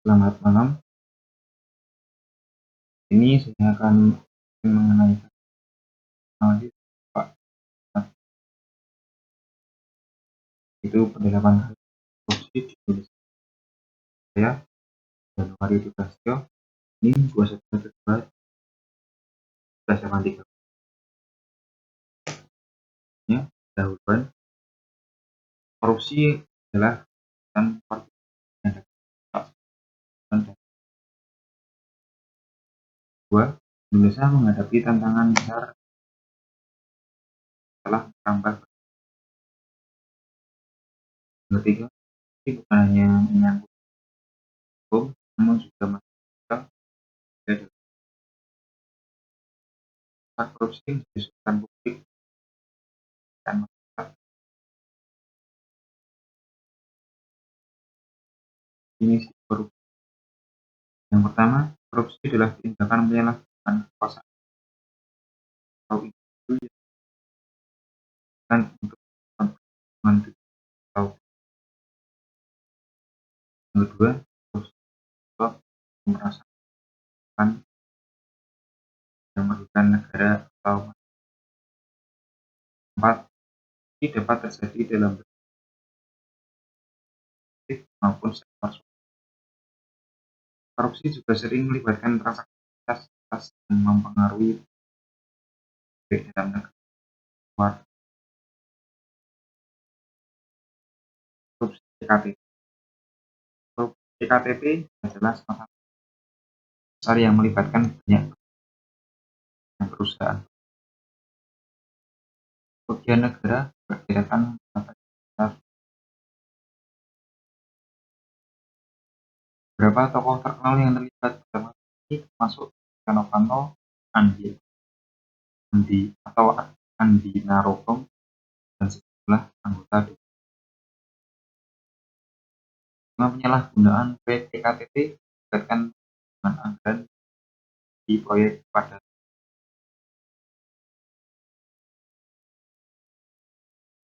Selamat malam. Ini saya akan mengenai teknologi Pak, itu penerapan korupsi di Indonesia. Saya Januari Prasetyo, ini 21 berdasarkan 3 nya dahuluan. Korupsi adalah dan kedua, Indonesia menghadapi tantangan besar setelah merambah. Ketiga, ini bukan hanya menyangkut hukum, namun juga masalah korupsi disebabkan publik dan masyarakat. Definisi korupsi. Yang pertama, korupsi adalah tindakan penyalahgunaan kekuasaan atau individu yang untuk kepentingan atau. Yang kedua, korupsi sebab merasakan yang merugikan negara atau masyarakat. 4. Ini dapat terjadi dalam bentuk maupun sektor swasta. Korupsi juga sering melibatkan transaksi atas yang mempengaruhi baik dalam negara luar. Korupsi EKTP. Korupsi EKTP adalah salah satu besar yang melibatkan banyak perusahaan. Kerugian negara diperkirakan mencapai sekitar. Beberapa tokoh terkenal yang terlibat dalam ini termasuk Setia Novanto, Andi Narogong, dan sejumlah anggota DPR. Penyalahgunaan proyek EKTP melibatkan penggunaan anggaran di proyek pada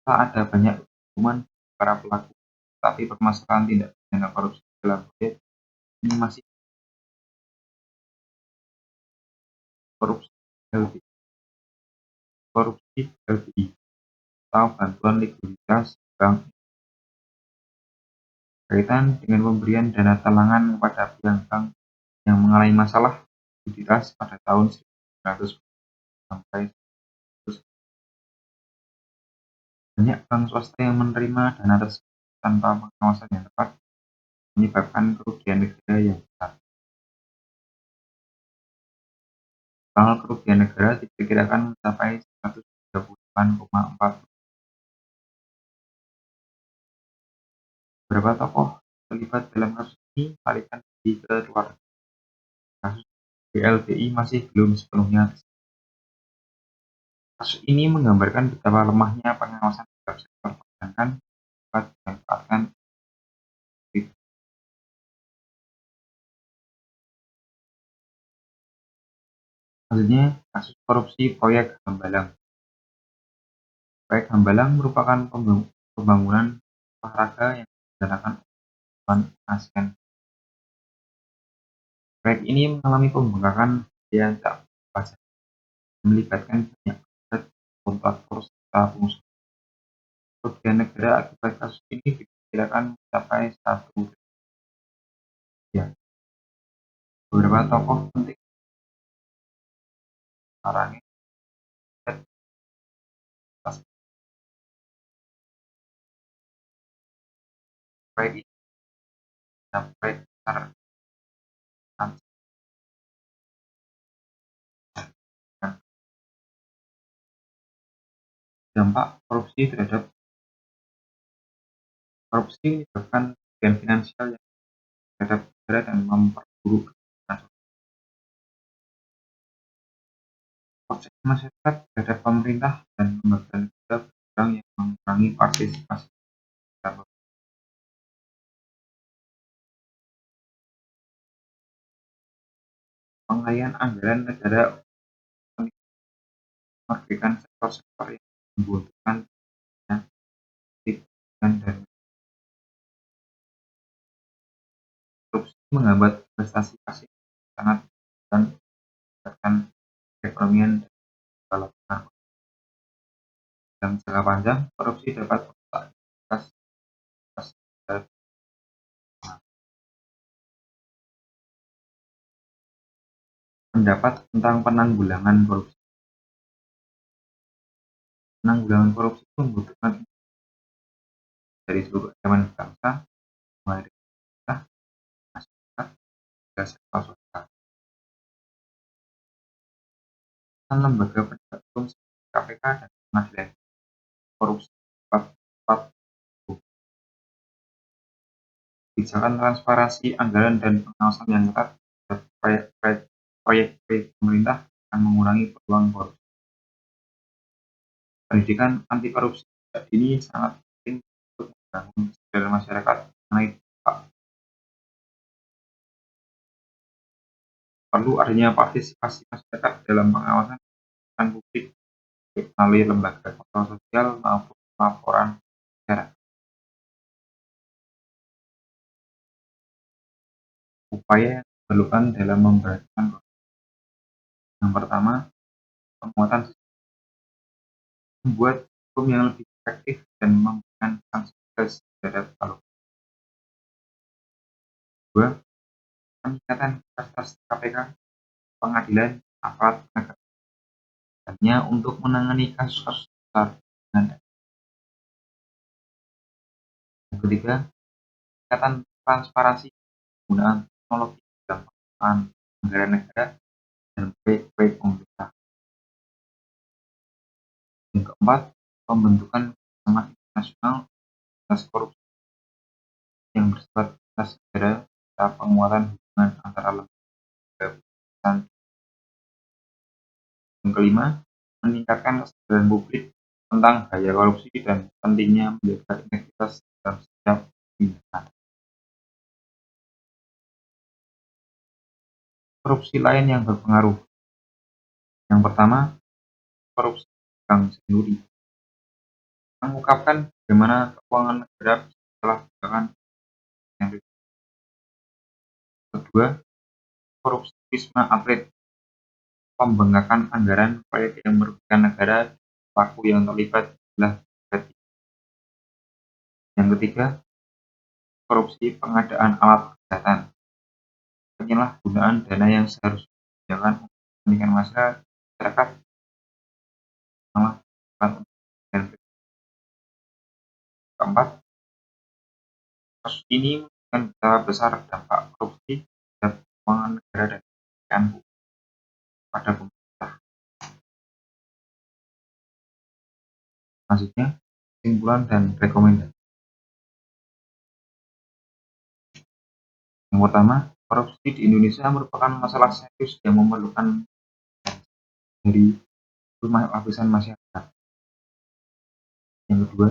ada banyak hukuman para pelaku, tapi permasalahan tindak pidana korupsi dalam proyek ini masih korupsi LBI. Korupsi LBI atau bantuan likuiditas bank berkaitan dengan pemberian dana talangan kepada bank yang mengalami masalah likuiditas pada tahun 1900 sampai 100. Banyak bank swasta yang menerima dana tersebut tanpa pengawasan yang tepat, menyebabkan kerugian negara yang besar. Total kerugian negara diperkirakan mencapai 138,4. Beberapa tokoh terlibat dalam kasus ini melarikan diri ke luar negeri. Kasus BLBI masih belum sepenuhnya. Kasus ini menggambarkan betapa lemahnya pengawasan terhadap sektor perbankan dapat dimanfaatkan. Selanjutnya, kasus korupsi proyek Hambalang. Proyek Hambalang merupakan pembangunan olahraga yang direncanakan oleh ASEAN. Proyek ini mengalami pembengkakan biaya tak pajak, melibatkan banyak pejabat, kontraktor, serta pengusaha. Kerugian negara akibat kasus ini diperkirakan mencapai 1 triliun. Beberapa tokoh penting orangnya proyek ini proyek besar dampak korupsi terhadap korupsi menyebabkan kerugian finansial yang terhadap negara dan memperburuk kepercayaan masyarakat terhadap pemerintah dan lembaga negara berkurang yang mengurangi partisipasi dalam pengalihan anggaran negara, merugikan sektor-sektor yang membutuhkan pendidikan dan korupsi menghambat investasi asing sangat dan memberatkan perekonomian dan development. Dalam jangka panjang, korupsi dapat merusak integritas dan pendapat tentang penanggulangan korupsi. Penanggulangan korupsi itu membutuhkan dari seluruh elemen bangsa, mulai dari pemerintah, masyarakat, hingga sektor sosial. Dan lembaga penegak hukum seperti KPK dan pengadilan korupsi dapat tepat kebijakan transparansi anggaran dan pengawasan yang ketat terhadap proyek-proyek pemerintah akan mengurangi peluang korupsi. Pendidikan anti korupsi sejak dini sangat penting untuk membangun kesadaran masyarakat mengenai dampak. Perlu adanya partisipasi masyarakat dalam pengawasan kebijakan publik baik melalui lembaga kontrol sosial maupun laporan masyarakat. Upaya yang diperlukan dalam memberantas korupsi. Yang pertama, penguatan sistem, membuat hukum yang lebih efektif dan memberikan sanksi tegas terhadap korupsi. Kedua, peningkatan kapasitas KPK, pengadilan, aparat penegak hanya untuk menangani kasus-kasus besar dengan. Yang ketiga, peningkatan transparansi penggunaan teknologi dalam pengelolaan anggaran negara dan proyek-proyek pemerintah. Yang keempat, pembentukan kerjasama internasional atas korupsi yang bersifat lintas negara serta penguatan hubungan antara lembaga pemerintahan. Yang kelima, meningkatkan kesadaran publik tentang bahaya korupsi dan pentingnya menjaga integritas dalam setiap tindakan. Korupsi lain yang berpengaruh. Yang pertama, korupsi Bank Senturi mengungkapkan bagaimana keuangan negara setelah kebijakan yang. Kedua, korupsi Wisma Atlet, pembengkakan anggaran proyek yang merugikan negara, pelaku yang terlibat adalah berarti. Yang ketiga, korupsi pengadaan alat kesehatan, penyalahgunaan dana yang seharusnya digunakan untuk kepentingan masyarakat malah bukan untuk kepentingan pribadi. Keempat, kasus ini menunjukkan betapa besar dampak korupsi terhadap keuangan negara dan kepercayaan publik pada pemerintah. Selanjutnya, kesimpulan dan rekomendasi. Yang pertama, korupsi di Indonesia merupakan masalah serius yang memerlukan dari rumah lapisan masyarakat. Yang kedua,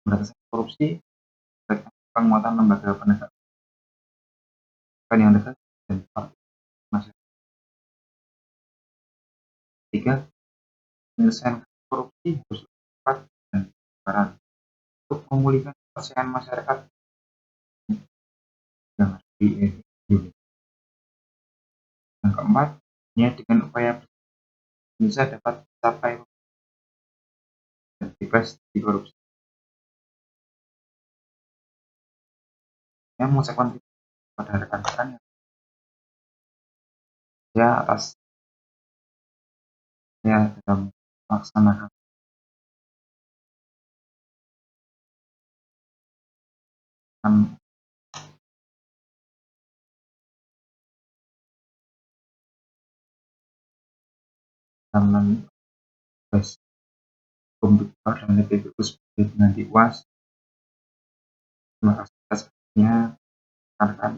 pemberantasan korupsi berkaitan penguatan lembaga penegak hukum yang dekat dan partisipasi masyarakat. Ketiga, penyelesaian korupsi harus lebih cepat dan transparan untuk memulihkan kepercayaan masyarakat yang ada di Indonesia. Yang keempat, hanya dengan upaya Indonesia dapat mencapai dan bebas dari korupsi. Saya mengucapkan terima kasih kepada rekan-rekan yang saya atas saya dalam melaksanakan dalam tugas komputer dan DPP sebagai pengganti UAS. Terima kasih atas perhatiannya rekan-rekan.